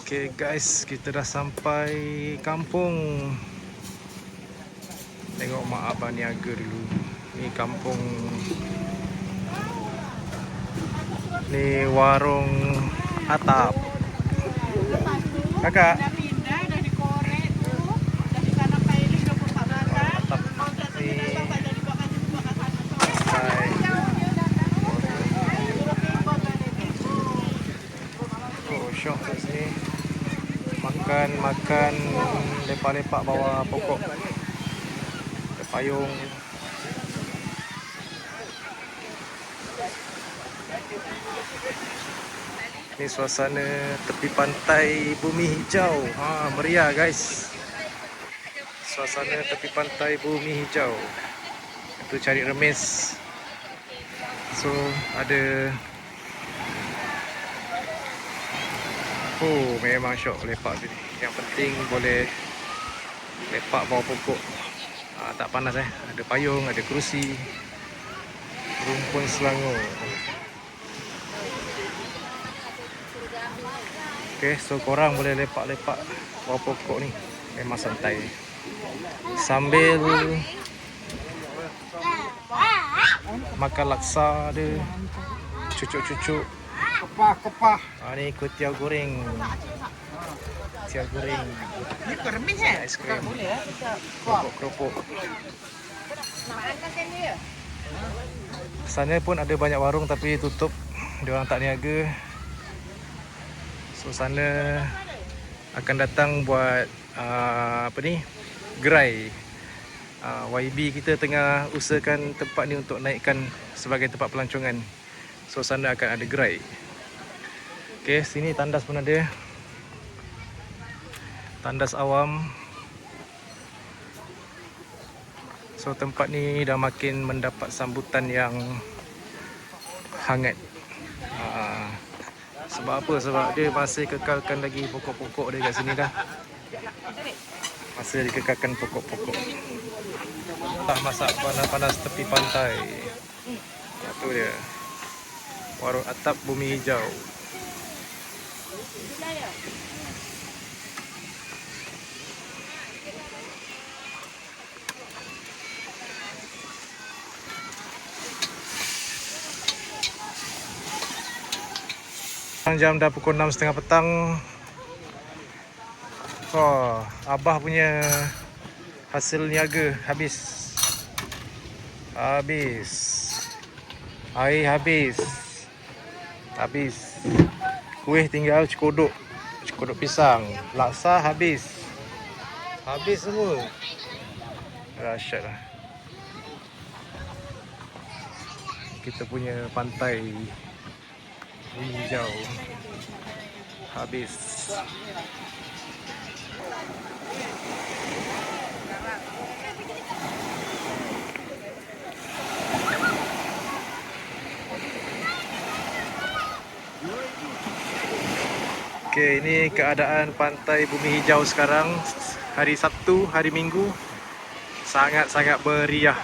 Okay guys, kita dah sampai kampung. Tengok mak abang niaga dulu. Ni kampung. Ni warung atap. Kakak. Syok kat sini. Makan lepak-lepak bawah pokok. Ada payung. Ini suasana tepi pantai Bumi Hijau. Meriah guys. Suasana tepi pantai Bumi Hijau. Itu cari remis. So ada. Memang syok lepak sini. Yang penting boleh lepak bawah pokok. Tak panas Ada payung, ada kerusi. Rumpun Selangor. Okay, so korang boleh lepak-lepak bawah pokok ni. Memang santai. Sambil makan laksa ada. Cucuk-cucuk. Kepah. Ni kuitiau goreng. Kuitiau goreng. Ni permis Ais krim. Keropok-keropok. Sana pun ada banyak warung tapi tutup. Diorang tak niaga. So sana akan datang buat gerai. YB kita tengah usahakan tempat ni untuk naikkan sebagai tempat pelancongan. So sana akan ada gerai. Okay, sini tandas pun ada. Tandas awam. So tempat ni dah makin mendapat sambutan yang hangat. Sebab apa? Sebab dia masih kekalkan lagi pokok-pokok dia kat sini dah. Masih dikekalkan pokok-pokok. Tak masak panas-panas tepi pantai. Itu dia. Warung atap Bumi Hijau. Jam dah pukul 6.30 petang. Abah punya hasil niaga habis. Air habis. Kuih tinggal cekodok pisang. Laksa habis semua. Dahsyat lah. Kita punya pantai Bumi Hijau habis. Okay, ini keadaan pantai Bumi Hijau sekarang. Hari Sabtu, hari Minggu. Sangat-sangat meriah.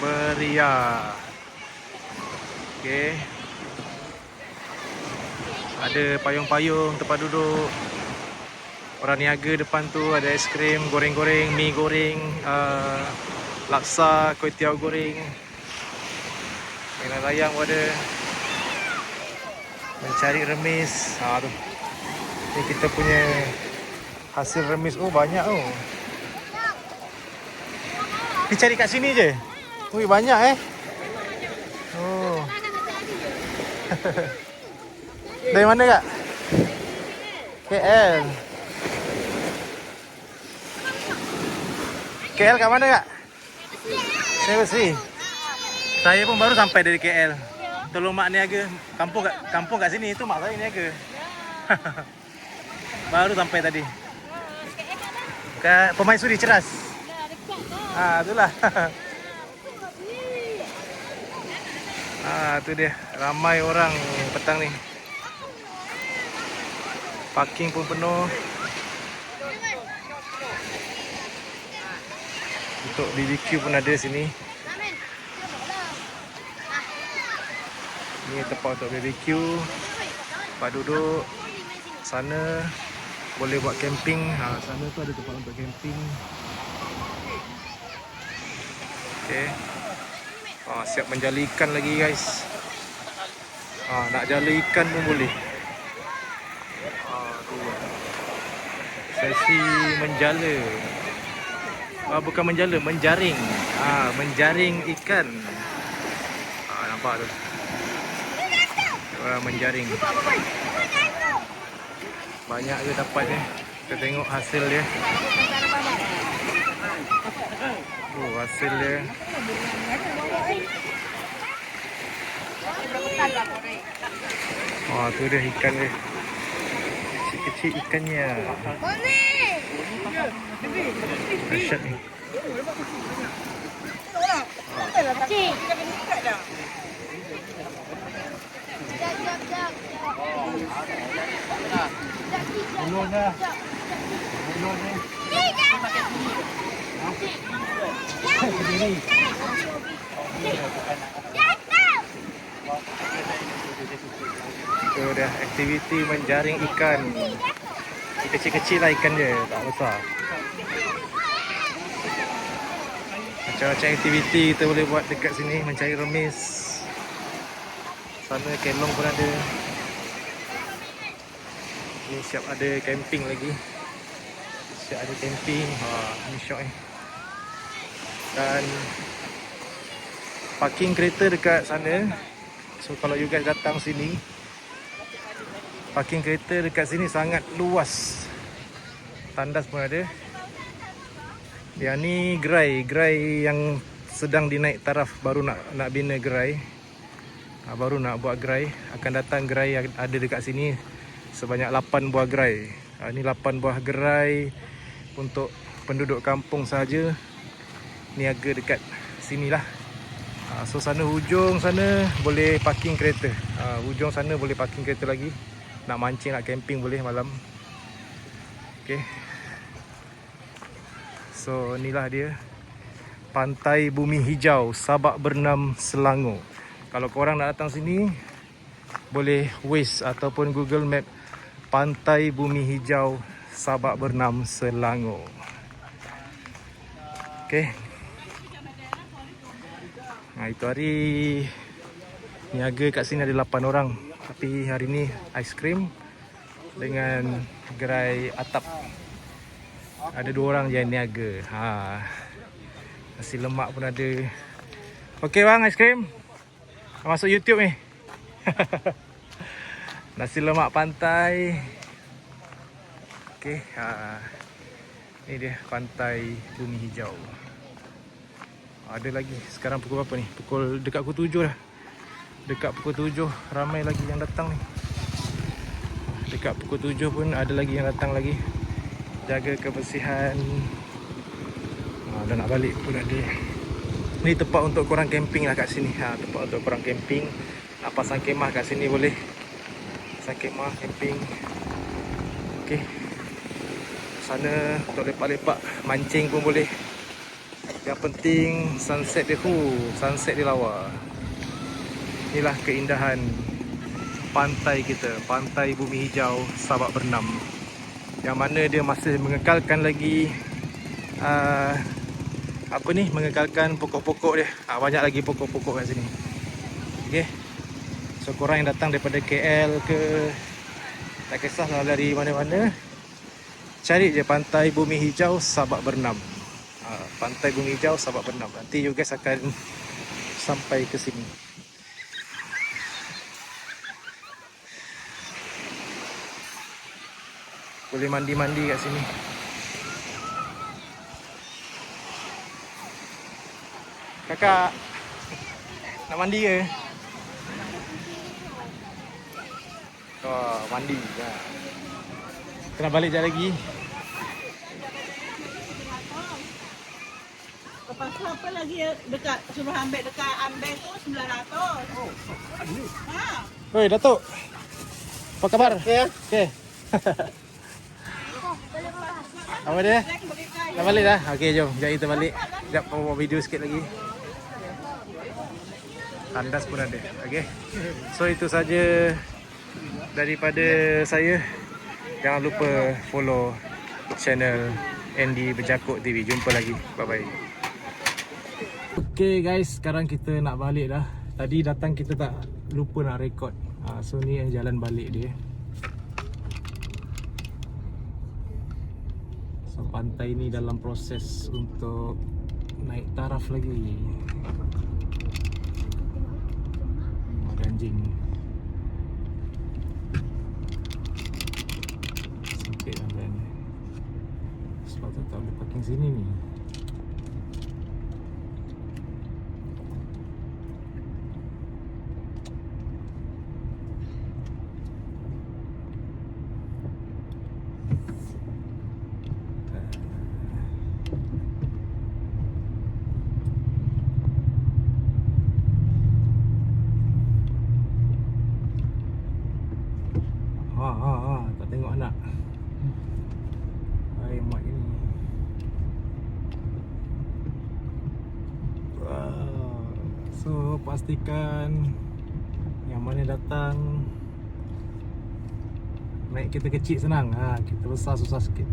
Meriah. Okay. Ada payung-payung tempat duduk. Orang niaga depan tu ada ais krim, goreng-goreng, mi goreng, laksa, kuitiau goreng. Mainan layang pun ada. Mencari remis. Tu. Ni kita punya hasil remis. Banyak tu. Dicari kat sini je. Banyak Dari mana kak? KL. KL kat mana kak? Seriously. Saya pun baru sampai dari KL. Tolong mak niaga. Kampung kat sini. Itu mak saya niaga. Baru sampai tadi. Kat Permaisuri Ceras. Itulah. Itu dia. Ramai orang petang ni. Parking pun penuh. Untuk BBQ pun ada sini. Ini tempat untuk BBQ. Tempat duduk. Sana boleh buat camping. Sana tu ada tempat untuk camping. Okey. Siap menjala ikan lagi guys. Nak jala ikan pun boleh. Sesi menjala. Bukan menjala, menjaring. Menjaring ikan. Nampak tu. Orang menjaring. Banyak ke dapat ni. Kita tengok hasil dia. Hasil dia. Tu dia ikan dia. Kecil-kecil ikannya. Dahsyat ni. Itu dah aktiviti menjaring ikan. Kecil-kecil lah ikan dia, tak besar. Macam-macam aktiviti kita boleh buat dekat sini. Mencari remis. Sana kelong pun ada. Ni siap ada camping lagi. Siap ada camping. Ni syok ni. Dan parking kereta dekat sana. So kalau you guys datang sini, parking kereta dekat sini sangat luas. Tandas pun ada. Yang ni gerai yang sedang dinaik taraf, baru nak bina gerai. Baru nak buat gerai. Akan datang gerai yang ada dekat sini sebanyak 8 buah gerai. Ini 8 buah gerai untuk penduduk kampung sahaja. Niaga dekat sinilah. So sana hujung sana boleh parking kereta. Hujung sana boleh parking kereta lagi. Nak mancing, nak camping boleh malam. Okay. So inilah dia. Pantai Bumi Hijau, Sabak Bernam, Selangor. Kalau korang nak datang sini, boleh Waze ataupun Google Map Pantai Bumi Hijau, Sabak Bernam, Selangor. Okay. Itu hari niaga kat sini ada 8 orang. Tapi hari ni aiskrim dengan gerai atap. Ada 2 orang je niaga. Nasi lemak pun ada. Okey bang, aiskrim. Masuk YouTube ni. Nasi lemak pantai. Okey, ni dia Pantai Bumi Hijau. Ada lagi. Sekarang pukul berapa ni? Dekat pukul 7 dah. Dekat pukul 7 ramai lagi yang datang ni. Dekat pukul 7 pun ada lagi yang datang lagi. Jaga kebersihan. Dah nak balik pun ada. Ni tempat untuk korang camping lah kat sini. Tempat untuk korang camping. Nak pasang kemah kat sini boleh. Pasang kemah, camping. Okey. Sana untuk lepak-lepak, mancing pun boleh. Yang penting sunset dia sunset dia lawa. Inilah keindahan pantai kita, Pantai Bumi Hijau, Sabak Bernam. Yang mana dia masih mengekalkan lagi mengekalkan pokok-pokok dia. Banyak lagi pokok-pokok kat sini. Okey. So korang yang datang daripada KL ke, tak kisahlah dari mana-mana, cari je Pantai Bumi Hijau, Sabak Bernam. Pantai Bumi Hijau, Sabak Bernam. Nanti you guys akan sampai ke sini. Boleh mandi-mandi kat sini. Kakak, nak mandi ke? Mandi. Kena balik jap lagi. Lepas tu apa lagi dekat suruh ambil dekat ambil tu 900. Oh, ada. Oi, Datuk. Apa kabar? Okey. Okey. Apa dia? Dah balik dah? Okey, jom. Sekejap kita balik. Sekejap buat video sikit lagi. Tandas pun ada. Okey. So itu saja daripada saya. Jangan lupa follow channel Andy Berjakut TV. Jumpa lagi. Bye-bye. Okay guys, sekarang kita nak balik dah. Tadi datang kita tak lupa nak record. So ni yang jalan balik dia. So pantai ni dalam proses untuk naik taraf lagi. Ada anjing. Sempit lah kan. Sebab tu tak boleh parking sini ni. Tak tengok anak. Hai mak ni. So pastikan yang mana datang naik kereta kecil senang. Kereta besar susah sikit.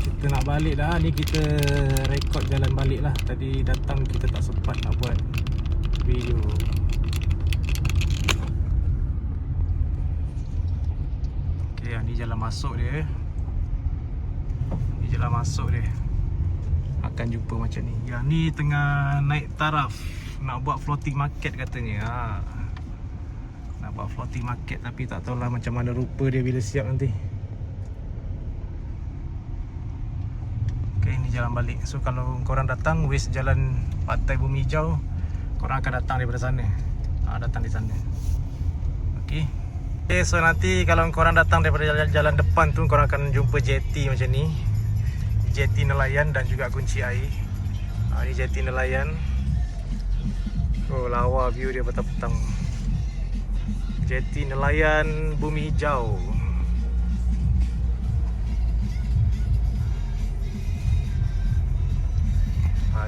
Kita nak balik dah. Ni kita rekod jalan balik lah. Tadi datang kita tak sempat nak buat video. Ni jalan masuk dia. Ni jalan masuk dia. Akan jumpa macam ni. Yang ni tengah naik taraf. Nak buat floating market katanya. Nak buat floating market tapi tak tahulah macam mana rupa dia bila siap nanti. Okay, ni jalan balik. So kalau korang datang waste jalan Pantai Bumi Hijau, korang akan datang daripada sana. Datang di sana. Okay. Okay, so nanti kalau korang datang daripada jalan depan tu, korang akan jumpa jetty macam ni. Jetty nelayan dan juga kunci air. Ni jetty nelayan. Oh, lawa view dia petang-petang. Jetty nelayan Bumi Hijau.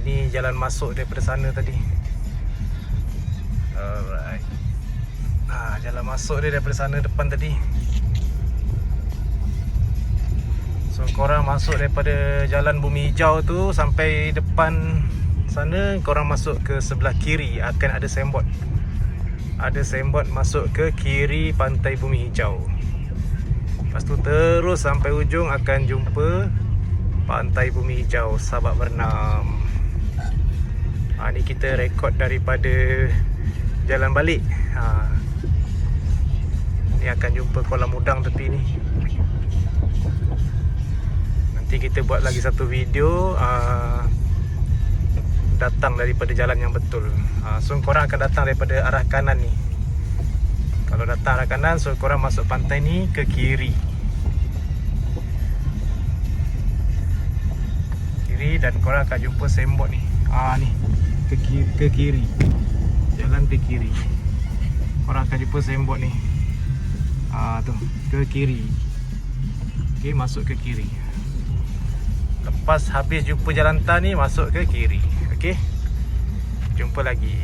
Ni jalan masuk daripada sana tadi. Alright. Jalan masuk dia daripada sana depan tadi. So korang masuk daripada jalan Bumi Hijau tu sampai depan sana, korang masuk ke sebelah kiri akan ada signboard. Ada signboard masuk ke kiri Pantai Bumi Hijau. Lepas tu terus sampai ujung akan jumpa Pantai Bumi Hijau, Sabak Bernam. Ni kita rekod daripada jalan balik. Ni akan jumpa kolam udang tepi ni. Nanti kita buat lagi satu video datang daripada jalan yang betul. So korang akan datang daripada arah kanan ni. Kalau datang arah kanan, so korang masuk pantai ni ke kiri. Kiri dan korang akan jumpa signboard ni. Ni ke kiri. Jalan ke kiri. Korang akan jumpa signboard ni. Tu ke kiri. Okey, masuk ke kiri. Lepas habis jumpa jalan tan ni, masuk ke kiri. Okey. Jumpa lagi.